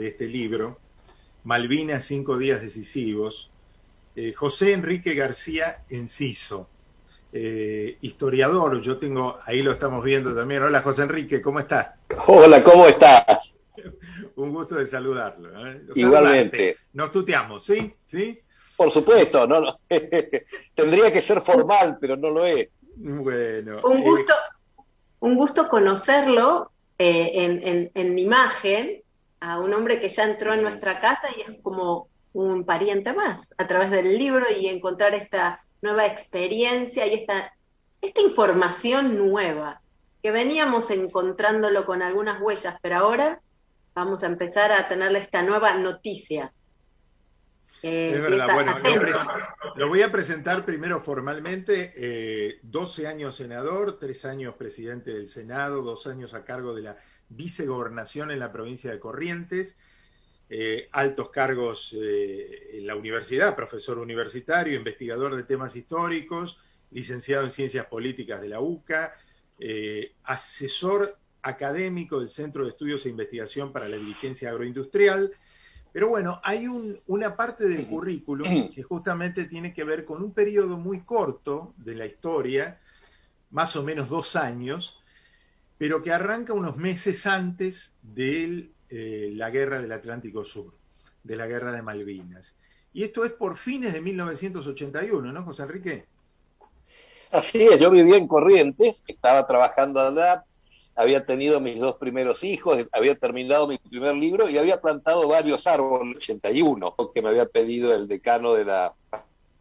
de este libro, Malvinas, 5 días decisivos, José Enrique García Enciso, historiador. Yo tengo, ahí lo estamos viendo también. Hola José Enrique, ¿cómo estás? Hola, ¿cómo estás? Un gusto de saludarlo, saludarte. Igualmente. Nos tuteamos, ¿sí? ¿Sí? Por supuesto, no. Tendría que ser formal, pero no lo es. Bueno, Un gusto, un gusto conocerlo en imagen, a un hombre que ya entró en nuestra casa y es como un pariente más a través del libro, y encontrar esta nueva experiencia y esta información nueva, que veníamos encontrándolo con algunas huellas, pero ahora vamos a empezar a tenerle esta nueva noticia. es verdad. Bueno, lo voy a presentar primero formalmente. 12 años senador, 3 años presidente del Senado, 2 años a cargo de la vicegobernación en la provincia de Corrientes, altos cargos en la universidad, profesor universitario, investigador de temas históricos, licenciado en Ciencias Políticas de la UCA, asesor académico del Centro de Estudios e Investigación para la Diligencia Agroindustrial. Pero bueno, hay una parte del currículum que justamente tiene que ver con un periodo muy corto de la historia, más o menos 2 años, pero que arranca unos meses antes de la Guerra del Atlántico Sur, de la Guerra de Malvinas. Y esto es por fines de 1981, ¿no, José Enrique? Así es, yo vivía en Corrientes, estaba trabajando allá, había tenido mis 2 primeros hijos, había terminado mi primer libro y había plantado varios árboles en el 81, que me había pedido el decano de la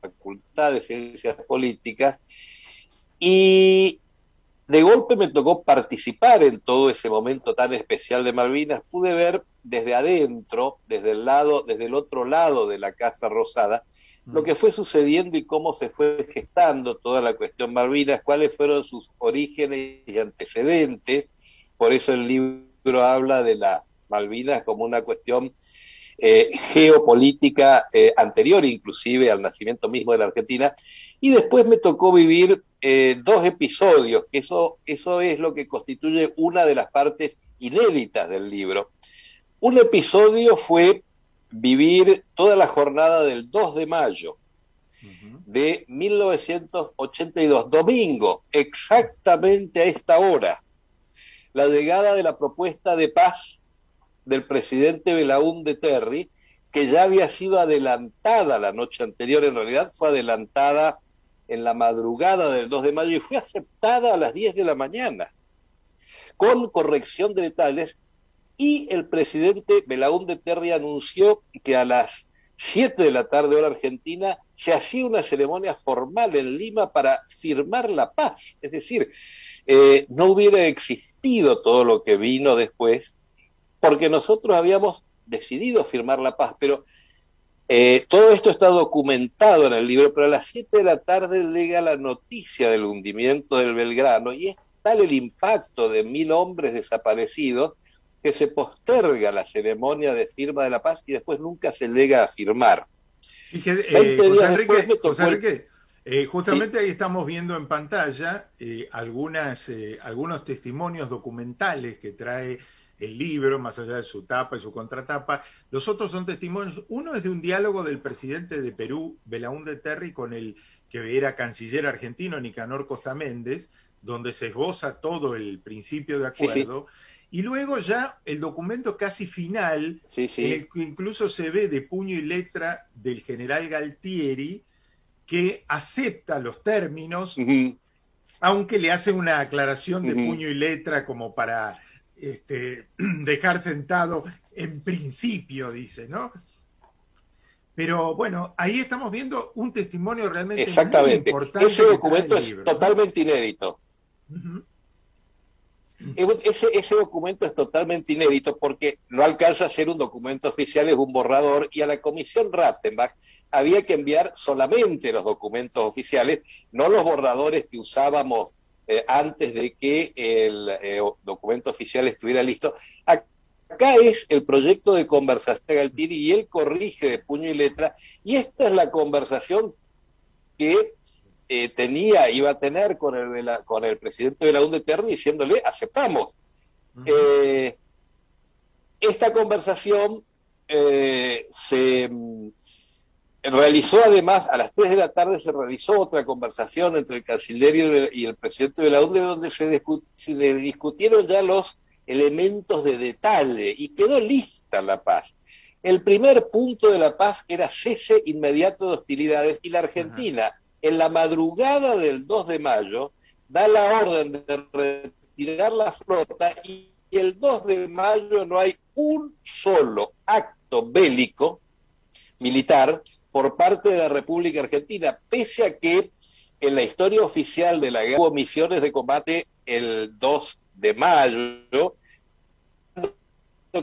Facultad de Ciencias Políticas. Y de golpe me tocó participar en todo ese momento tan especial de Malvinas. Pude ver desde adentro, desde el otro lado de la Casa Rosada, lo que fue sucediendo y cómo se fue gestando toda la cuestión Malvinas, cuáles fueron sus orígenes y antecedentes. Por eso el libro habla de las Malvinas como una cuestión geopolítica anterior inclusive al nacimiento mismo de la Argentina. Y después me tocó vivir 2 episodios, que eso es lo que constituye una de las partes inéditas del libro. Un episodio fue vivir toda la jornada del 2 de mayo de 1982, domingo, exactamente a esta hora, la llegada de la propuesta de paz del presidente Belaúnde Terry, que ya había sido adelantada la noche anterior. En realidad fue adelantada en la madrugada del 2 de mayo y fue aceptada a las 10 de la mañana, con corrección de detalles, y el presidente Belaúnde Terry anunció que a las 7 de la tarde hora argentina se hacía una ceremonia formal en Lima para firmar la paz. Es decir, no hubiera existido todo lo que vino después, porque nosotros habíamos decidido firmar la paz, pero todo esto está documentado en el libro. Pero a las 7 de la tarde llega la noticia del hundimiento del Belgrano, y es tal el impacto de 1000 hombres desaparecidos que se posterga la ceremonia de firma de la paz y después nunca se llega a firmar. Y que, 20 José días Enrique, después me tocó José Enrique, justamente Sí, ahí estamos viendo en pantalla algunos testimonios documentales que trae el libro, más allá de su tapa y su contratapa. Los otros son testimonios. Uno es de un diálogo del presidente de Perú, Belaúnde Terry, con el que era canciller argentino, Nicanor Costa Méndez, donde se esboza todo el principio de sí, acuerdo. Y luego ya el documento casi final, en sí. el que incluso se ve de puño y letra del general Galtieri, que acepta los términos, Uh-huh, aunque le hace una aclaración de uh-huh. puño y letra como para dejar sentado en principio, dice, ¿no? Pero bueno, ahí estamos viendo un testimonio realmente muy Exactamente. Ese importante que trae documento el es libro, ¿no? totalmente inédito. Uh-huh. Ese documento es totalmente inédito porque no alcanza a ser un documento oficial, es un borrador, y a la comisión Rattenbach había que enviar solamente los documentos oficiales, no los borradores que usábamos antes de que el documento oficial estuviera listo. Acá es el proyecto de conversación de Galtieri y él corrige de puño y letra, y esta es la conversación que iba a tener con el presidente Belaúnde Terry, diciéndole: aceptamos. Uh-huh. Esta conversación realizó además, a las 3 de la tarde se realizó otra conversación entre el canciller y el presidente de la UNE, donde se discutieron ya los elementos de detalle y quedó lista la paz. El primer punto de la paz era cese inmediato de hostilidades, y la Argentina, en la madrugada del 2 de mayo, da la orden de retirar la flota, y el 2 de mayo no hay un solo acto bélico militar por parte de la República Argentina, pese a que en la historia oficial de la guerra hubo misiones de combate el 2 de mayo,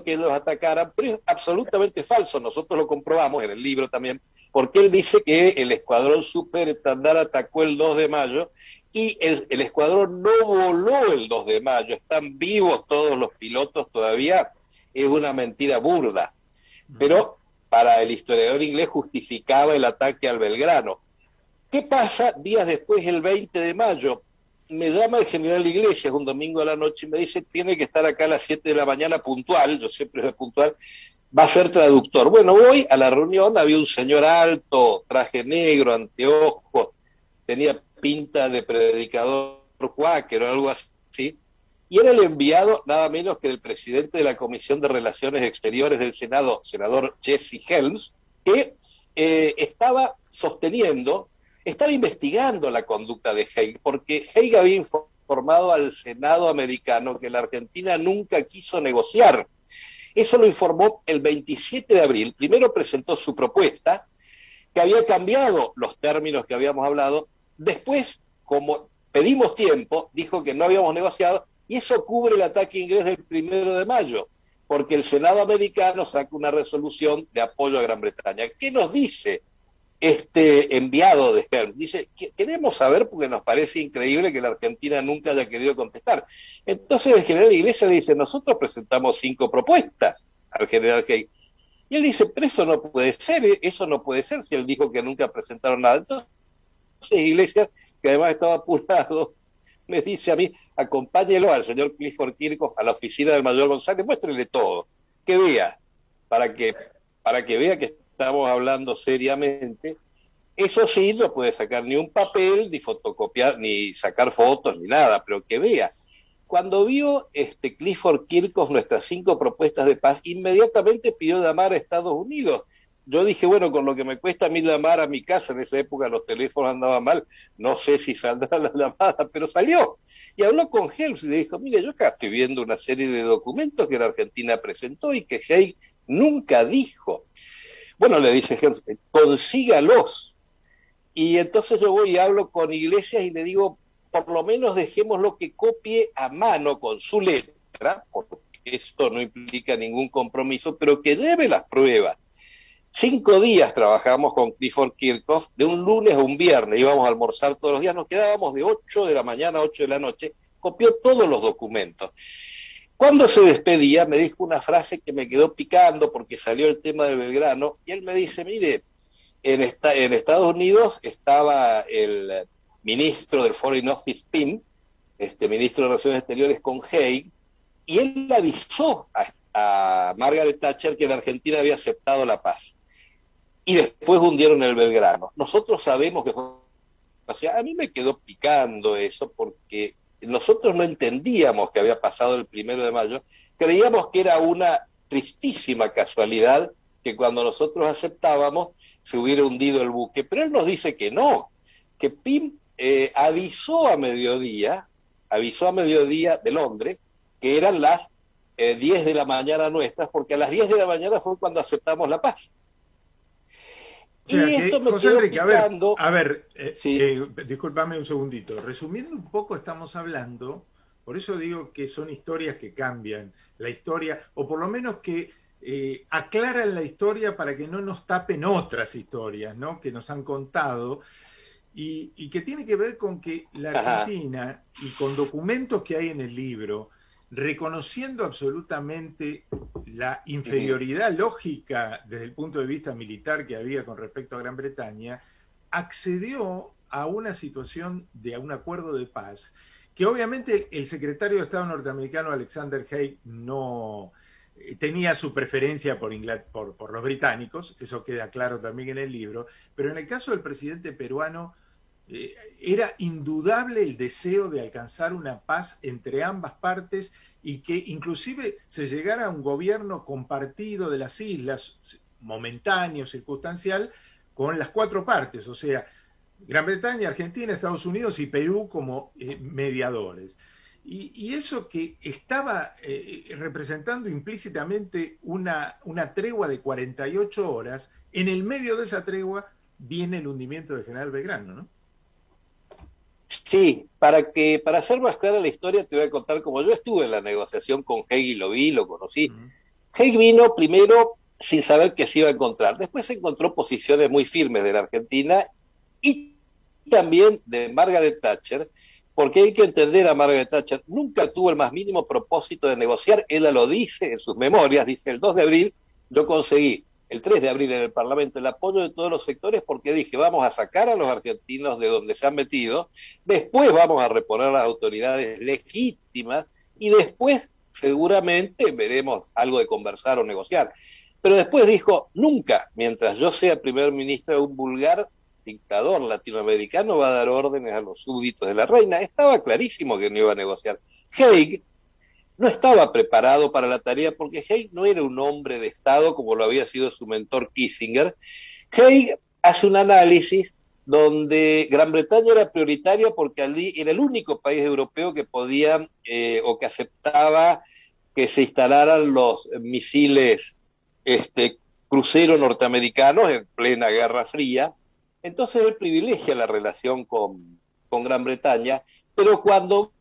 que ellos atacaran, pero es absolutamente falso. Nosotros lo comprobamos en el libro también, porque él dice que el escuadrón superestandar atacó el 2 de mayo y el escuadrón no voló el 2 de mayo. Están vivos todos los pilotos todavía. Es una mentira burda. Pero para el historiador inglés justificaba el ataque al Belgrano. ¿Qué pasa días después, el 20 de mayo? Me llama el general Iglesias un domingo a la noche y me dice: tiene que estar acá a las 7 de la mañana puntual. Yo siempre soy puntual, va a ser traductor. Bueno, voy a la reunión, había un señor alto, traje negro, anteojos, tenía pinta de predicador cuáquer o algo así, y era el enviado nada menos que del presidente de la Comisión de Relaciones Exteriores del Senado, senador Jesse Helms, que estaba investigando la conducta de Haig, porque Haig había informado al Senado americano que la Argentina nunca quiso negociar. Eso lo informó el 27 de abril. Primero presentó su propuesta, que había cambiado los términos que habíamos hablado. Después, como pedimos tiempo, dijo que no habíamos negociado, y eso cubre el ataque inglés del 1 de mayo, porque el Senado americano saca una resolución de apoyo a Gran Bretaña. ¿Qué nos dice este enviado de Helms? Dice: queremos saber porque nos parece increíble que la Argentina nunca haya querido contestar. Entonces el general Iglesias le dice: nosotros presentamos 5 propuestas al general Haig. Y él dice: pero eso no puede ser si él dijo que nunca presentaron nada. Entonces Iglesias, que además estaba apurado, me dice a mí: acompáñelo al señor Clifford Kirchhoff a la oficina del mayor González, muéstrele todo, que vea, para que vea que estamos hablando seriamente. Eso sí, no puede sacar ni un papel, ni fotocopiar, ni sacar fotos, ni nada, pero que vea. Cuando vio Clifford Kirchhoff nuestras 5 propuestas de paz, inmediatamente pidió llamar a Estados Unidos. Yo dije: bueno, con lo que me cuesta a mí llamar a mi casa, en esa época los teléfonos andaban mal, no sé si saldrá la llamada, pero salió. Y habló con Helms y le dijo: mire, yo acá estoy viendo una serie de documentos que la Argentina presentó y que Haig nunca dijo. Bueno, le dice Helms, consígalos. Y entonces yo voy y hablo con Iglesias y le digo: por lo menos dejémoslo que copie a mano con su letra, porque esto no implica ningún compromiso, pero que lleve las pruebas. 5 días trabajamos con Clifford Kirchhoff, de un lunes a un viernes, íbamos a almorzar todos los días, nos quedábamos de 8 de la mañana a 8 de la noche, copió todos los documentos. Cuando se despedía me dijo una frase que me quedó picando porque salió el tema de Belgrano, y él me dice: mire, en Estados Unidos estaba el ministro del Foreign Office, Pym, ministro de Relaciones Exteriores, con Haig, y él avisó a Margaret Thatcher que la Argentina había aceptado la paz. Y después hundieron el Belgrano. Nosotros sabemos que fue... O sea, a mí me quedó picando eso porque nosotros no entendíamos que había pasado el 1 de mayo. Creíamos que era una tristísima casualidad que cuando nosotros aceptábamos se hubiera hundido el buque. Pero él nos dice que no, que Pym avisó a mediodía de Londres, que eran las 10 de la mañana nuestras, porque a las 10 de la mañana fue cuando aceptamos la paz. O sea, y esto me José Enrique, picando. Sí. Discúlpame un segundito. Resumiendo un poco, estamos hablando, por eso digo que son historias que cambian la historia, o por lo menos que aclaran la historia para que no nos tapen otras historias, ¿no?, que nos han contado, y que tiene que ver con que la Argentina, y con documentos que hay en el libro, reconociendo absolutamente la inferioridad lógica desde el punto de vista militar que había con respecto a Gran Bretaña, accedió a una situación de un acuerdo de paz que obviamente el secretario de Estado norteamericano Alexander Haig no tenía su preferencia por los británicos, eso queda claro también en el libro, pero en el caso del presidente peruano era indudable el deseo de alcanzar una paz entre ambas partes y que inclusive se llegara a un gobierno compartido de las islas, momentáneo, circunstancial, con las cuatro partes, o sea, Gran Bretaña, Argentina, Estados Unidos y Perú como mediadores. Y eso que estaba representando implícitamente una tregua de 48 horas, en el medio de esa tregua viene el hundimiento del general Belgrano, ¿no? Sí, para hacer más clara la historia te voy a contar cómo yo estuve en la negociación con Haig y lo vi, lo conocí. Haig vino primero sin saber qué se iba a encontrar. Después se encontró posiciones muy firmes de la Argentina y también de Margaret Thatcher, porque hay que entender a Margaret Thatcher, nunca tuvo el más mínimo propósito de negociar, ella lo dice en sus memorias, dice el 2 de abril yo conseguí el 3 de abril en el Parlamento el apoyo de todos los sectores porque dije, vamos a sacar a los argentinos de donde se han metido, después vamos a reponer a las autoridades legítimas y después seguramente veremos algo de conversar o negociar. Pero después dijo, nunca, mientras yo sea primer ministro de un vulgar dictador latinoamericano, va a dar órdenes a los súbditos de la reina. Estaba clarísimo que no iba a negociar. Haig no estaba preparado para la tarea porque Haig no era un hombre de Estado como lo había sido su mentor Kissinger. Haig hace un análisis donde Gran Bretaña era prioritaria porque allí era el único país europeo que podía o que aceptaba que se instalaran los misiles cruceros norteamericanos en plena Guerra Fría. Entonces él privilegia la relación con Gran Bretaña, pero cuando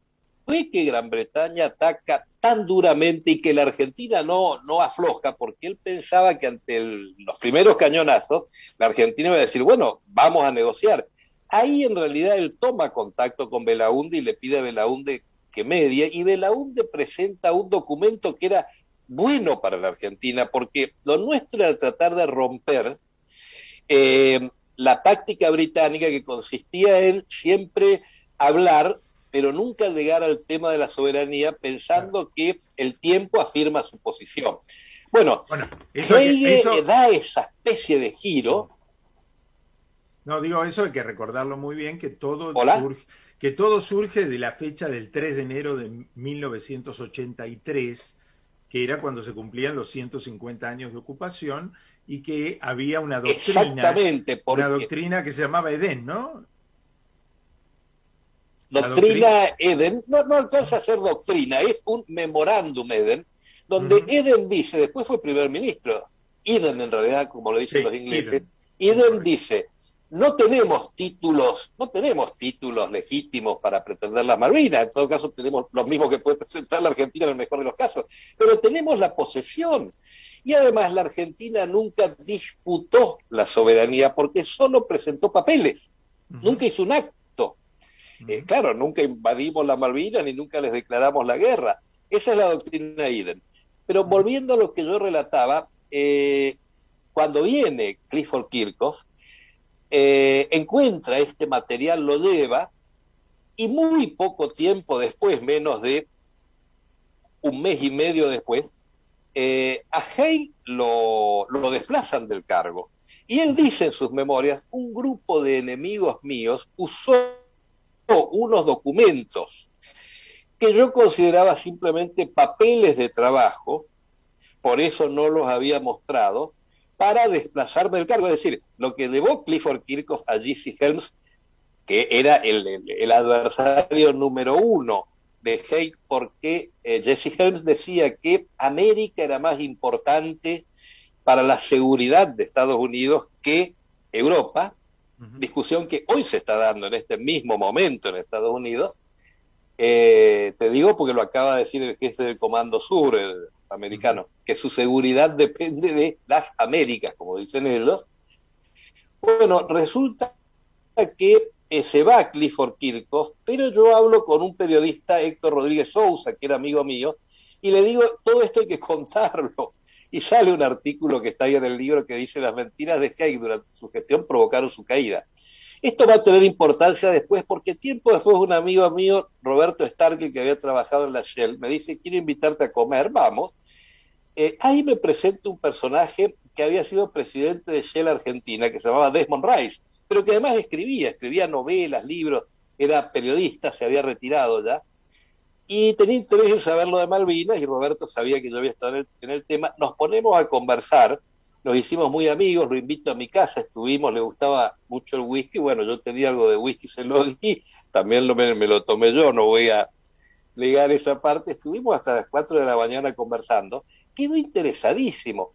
ve que Gran Bretaña ataca tan duramente y que la Argentina no afloja, porque él pensaba que ante los primeros cañonazos, la Argentina iba a decir, bueno, vamos a negociar. Ahí en realidad él toma contacto con Belaúnde y le pide a Belaúnde que medie, y Belaúnde presenta un documento que era bueno para la Argentina, porque lo nuestro era tratar de romper la táctica británica que consistía en siempre hablar pero nunca llegar al tema de la soberanía pensando que el tiempo afirma su posición. Bueno, eso da esa especie de giro. No, digo, eso hay que recordarlo muy bien, que todo surge de la fecha del 3 de enero de 1983, que era cuando se cumplían los 150 años de ocupación, y que había una doctrina que se llamaba Edén, ¿no? Doctrina Eden, no alcanza a ser doctrina, es un memorándum Eden, donde Eden dice, después fue primer ministro, Eden en realidad, como lo dicen los ingleses, Eden dice, no tenemos títulos legítimos para pretender las Malvinas, en todo caso tenemos los mismos que puede presentar la Argentina en el mejor de los casos, pero tenemos la posesión. Y además la Argentina nunca disputó la soberanía porque solo presentó papeles, nunca hizo un acto. Claro, nunca invadimos las Malvinas ni nunca les declaramos la guerra. Esa es la doctrina Eden. Pero volviendo a lo que yo relataba, cuando viene Clifford Kirchhoff, encuentra este material, lo lleva, y muy poco tiempo después, menos de un mes y medio después, a Haig lo desplazan del cargo. Y él dice en sus memorias, un grupo de enemigos míos usó unos documentos que yo consideraba simplemente papeles de trabajo, por eso no los había mostrado, para desplazarme del cargo. Es decir, lo que llevó Clifford Kirchhoff a Jesse Helms, que era el adversario número uno de Haig, porque Jesse Helms decía que América era más importante para la seguridad de Estados Unidos que Europa, discusión que hoy se está dando en este mismo momento en Estados Unidos. Te digo porque lo acaba de decir el jefe del Comando Sur, el americano, que su seguridad depende de las Américas, como dicen ellos. Bueno, resulta que se va Clifford Kirchhoff, pero yo hablo con un periodista, Héctor Rodríguez Sousa, que era amigo mío, y le digo, todo esto hay que contarlo. Y sale un artículo que está ahí en el libro que dice las mentiras de Haig durante su gestión provocaron su caída. Esto va a tener importancia después porque tiempo después un amigo mío, Roberto Starke, que había trabajado en la Shell, me dice, quiero invitarte a comer, vamos. ahí me presenta un personaje que había sido presidente de Shell Argentina, que se llamaba Desmond Rice, pero que además escribía novelas, libros, era periodista, se había retirado ya, y tenía interés en saber lo de Malvinas, y Roberto sabía que yo había estado en el tema. Nos ponemos a conversar, nos hicimos muy amigos, lo invito a mi casa, estuvimos, le gustaba mucho el whisky, bueno, yo tenía algo de whisky, se lo di, también me lo tomé yo, no voy a negar esa parte, estuvimos hasta las 4 de la mañana conversando, quedó interesadísimo.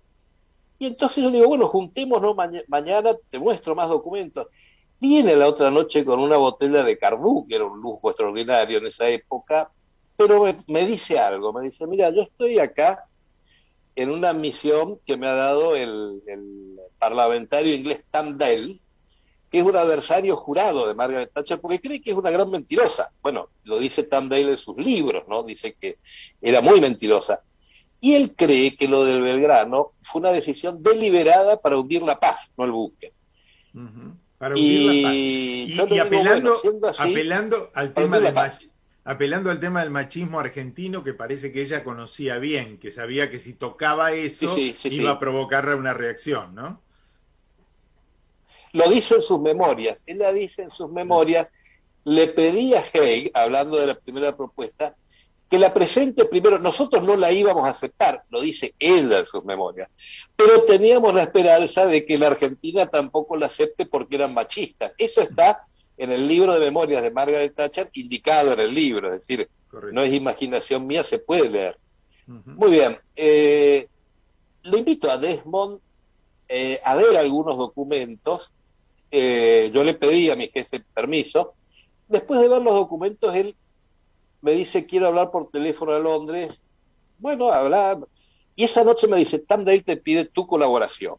Y entonces yo digo, bueno, juntémonos mañana, te muestro más documentos. Viene la otra noche con una botella de Cardú, que era un lujo extraordinario en esa época, pero me dice algo, me dice, mira, yo estoy acá en una misión que me ha dado el parlamentario inglés Tam Daly, que es un adversario jurado de Margaret Thatcher, porque cree que es una gran mentirosa. Bueno, lo dice Tam Daly en sus libros, ¿no? Dice que era muy mentirosa. Y él cree que lo del Belgrano fue una decisión deliberada para hundir la paz, no el buque. Para hundir la paz. Y apelando, bueno, así, apelando al tema apelando al tema del machismo argentino, que parece que ella conocía bien, que sabía que si tocaba eso iba a provocarle una reacción, ¿no? Lo dice en sus memorias. Ella dice en sus memorias, le pedí a Haig, hablando de la primera propuesta, que la presente primero. Nosotros no la íbamos a aceptar, lo dice ella en sus memorias, pero teníamos la esperanza de que la Argentina tampoco la acepte porque eran machistas. Eso está en el libro de memorias de Margaret Thatcher, indicado en el libro, es decir, correcto, no es imaginación mía, se puede leer. Muy bien, le invito a Desmond a ver algunos documentos. Yo le pedí a mi jefe permiso. Después de ver los documentos, él me dice, quiero hablar por teléfono a Londres. Bueno, hablar. Y esa noche me dice, Tam Daly te pide tu colaboración,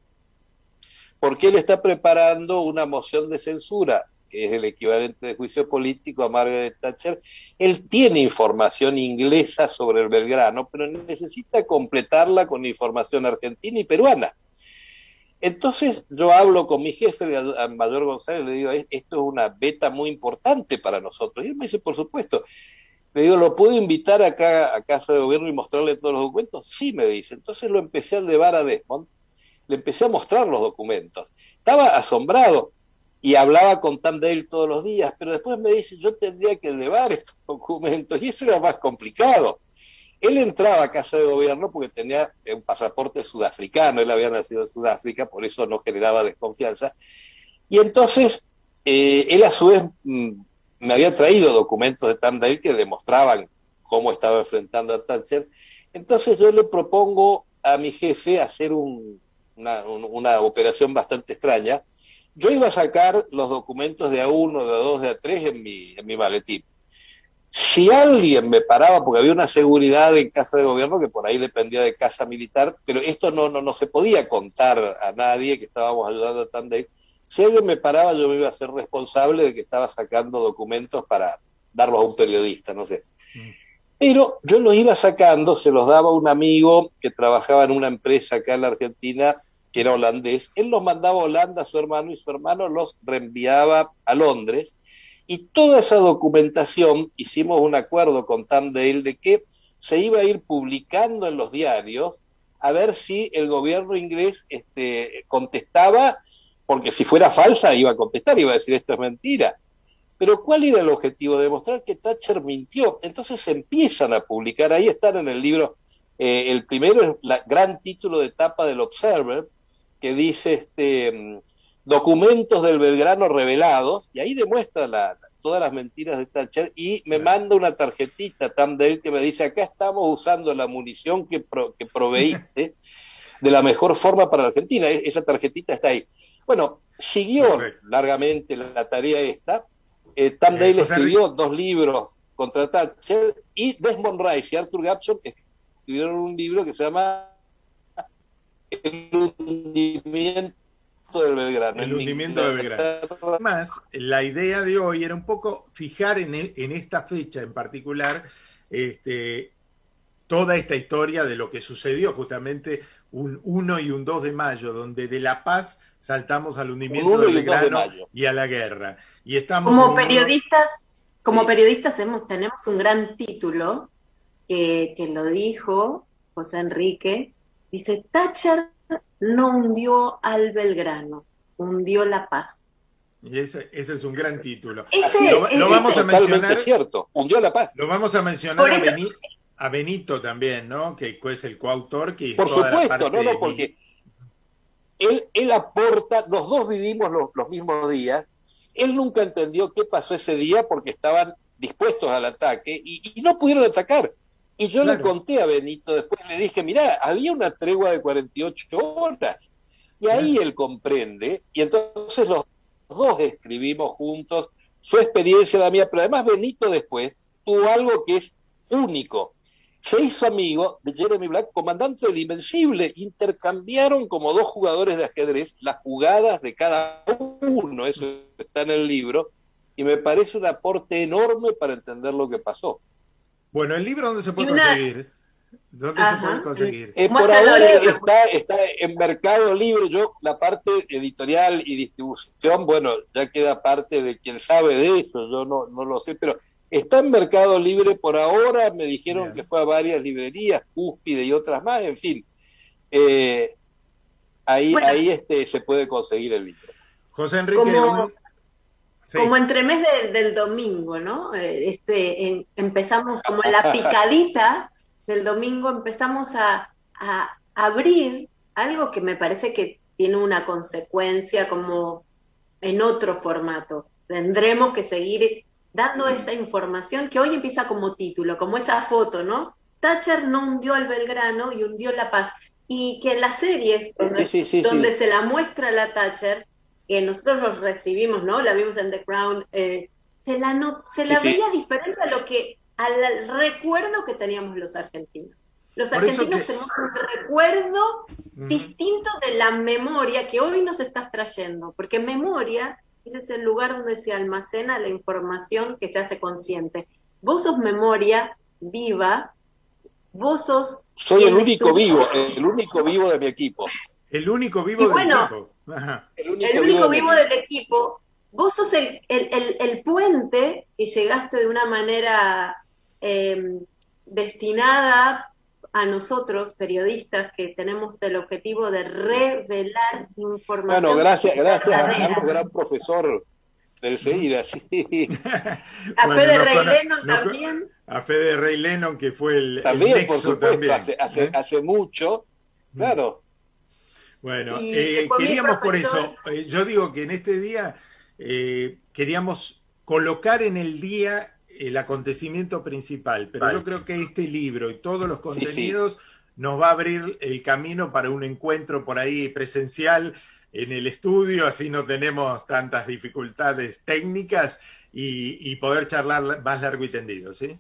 porque él está preparando una moción de censura, que es el equivalente de juicio político a Margaret Thatcher. Él tiene información inglesa sobre el Belgrano, pero necesita completarla con información argentina y peruana. Entonces yo hablo con mi jefe, a Mayor González, le digo, esto es una beta muy importante para nosotros. Y él me dice, por supuesto. Le digo, ¿lo puedo invitar acá a Casa de Gobierno y mostrarle todos los documentos? Sí, me dice. Entonces lo empecé a llevar a Desmond, le empecé a mostrar los documentos. Estaba asombrado y hablaba con Tam Daly todos los días, pero después me dice, yo tendría que llevar estos documentos, y eso era más complicado. Él entraba a Casa de Gobierno porque tenía un pasaporte sudafricano, él había nacido en Sudáfrica, por eso no generaba desconfianza. Y entonces, él a su vez me había traído documentos de Tam Daly que demostraban cómo estaba enfrentando a Thatcher. Entonces yo le propongo a mi jefe hacer una operación bastante extraña. Yo iba a sacar los documentos de A1, de A2, de A3 en mi maletín. Si alguien me paraba, porque había una seguridad en Casa de Gobierno que por ahí dependía de Casa Militar, pero esto no se podía contar a nadie que estábamos ayudando a Tam Daly. Si alguien me paraba, yo me iba a ser responsable de que estaba sacando documentos para darlos a un periodista, no sé. Pero yo los iba sacando, se los daba a un amigo que trabajaba en una empresa acá en la Argentina, que era holandés. Él los mandaba a Holanda a su hermano y su hermano los reenviaba a Londres. Y toda esa documentación, hicimos un acuerdo con Tam Daly de que se iba a ir publicando en los diarios a ver si el gobierno inglés contestaba, porque si fuera falsa iba a contestar, iba a decir esto es mentira. Pero ¿cuál era el objetivo? Demostrar que Thatcher mintió. Entonces se empiezan a publicar, ahí están en el libro, el primero es el gran título de tapa del Observer, que dice documentos del Belgrano revelados, y ahí demuestra todas las mentiras de Thatcher, y me manda una tarjetita Tam Daly que me dice, acá estamos usando la munición que proveíste de la mejor forma para la Argentina. Esa tarjetita está ahí. Bueno, siguió largamente la tarea esta. Tam Daly escribió 2 libros contra Thatcher, y Desmond Rice y Arthur Gapson escribieron un libro que se llama El hundimiento del Belgrano. El hundimiento del Belgrano. Además, la idea de hoy era un poco fijar en esta fecha en particular toda esta historia de lo que sucedió justamente un 1 y un 2 de mayo, donde de La Paz saltamos al hundimiento del Belgrano y a la guerra. Y estamos como periodistas tenemos un gran título que lo dijo José Enrique, Dice, Thatcher no hundió al Belgrano, hundió la paz. Y ese es un gran título. Lo vamos a mencionar. Cierto, hundió la paz. Lo vamos a mencionar a Benito también, ¿no? Que es el coautor. Que por supuesto, no, porque él aporta, los dos vivimos los mismos días. Él nunca entendió qué pasó ese día porque estaban dispuestos al ataque y no pudieron atacar. Y yo le conté a Benito, después le dije, mirá, había una tregua de 48 horas. Y ahí él comprende, y entonces los dos escribimos juntos su experiencia, la mía, pero además Benito después tuvo algo que es único. Se hizo amigo de Jeremy Black, comandante del Invencible. Intercambiaron como dos jugadores de ajedrez las jugadas de cada uno, eso está en el libro, y me parece un aporte enorme para entender lo que pasó. Bueno, ¿el libro dónde se puede conseguir? ¿Dónde se puede conseguir? Por ahora está en Mercado Libre. Yo, la parte editorial y distribución, bueno, ya queda parte de quien sabe de eso, yo no lo sé, pero está en Mercado Libre por ahora. Me dijeron que fue a varias librerías, Cúspide y otras más, en fin. Ahí se puede conseguir el libro. José Enrique... Como entremés del domingo, ¿no? Empezamos como la picadita del domingo, empezamos a abrir algo que me parece que tiene una consecuencia como en otro formato. Tendremos que seguir dando esta información que hoy empieza como título, como esa foto, ¿no? Thatcher no hundió al Belgrano y hundió la paz. Y que en las series donde se la muestra a la Thatcher, que nosotros los recibimos, ¿no? La vimos en The Crown, se la veía diferente al recuerdo que teníamos los argentinos. Los argentinos tenemos un recuerdo distinto de la memoria que hoy nos estás trayendo, porque memoria ese es el lugar donde se almacena la información que se hace consciente. Vos sos memoria viva, vos sos... Soy el único vivo de mi equipo. El único vivo del equipo. Ajá. El único vivo del equipo. Vos sos el puente que llegaste de una manera destinada a nosotros, periodistas, que tenemos el objetivo de revelar información. Bueno, gracias a un gran profesor del CEIDA, sí. A Fede Rey Lennon también. A Fede Rey Lennon, que fue el nexo por supuesto, también. Hace mucho, claro. Bueno, queríamos por eso, yo digo que en este día queríamos colocar en el día el acontecimiento principal, pero yo creo que este libro y todos los contenidos nos va a abrir el camino para un encuentro por ahí presencial en el estudio, así no tenemos tantas dificultades técnicas y poder charlar más largo y tendido, ¿sí?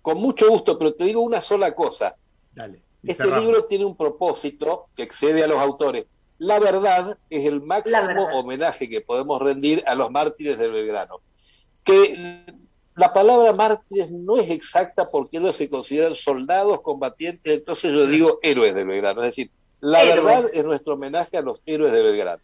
Con mucho gusto, pero te digo una sola cosa. Dale. Este libro tiene un propósito que excede a los autores. La verdad es el máximo homenaje que podemos rendir a los mártires del Belgrano. Que la palabra mártires no es exacta porque ellos se consideran soldados, combatientes, entonces yo digo héroes del Belgrano. Es decir, la verdad es nuestro homenaje a los héroes de Belgrano.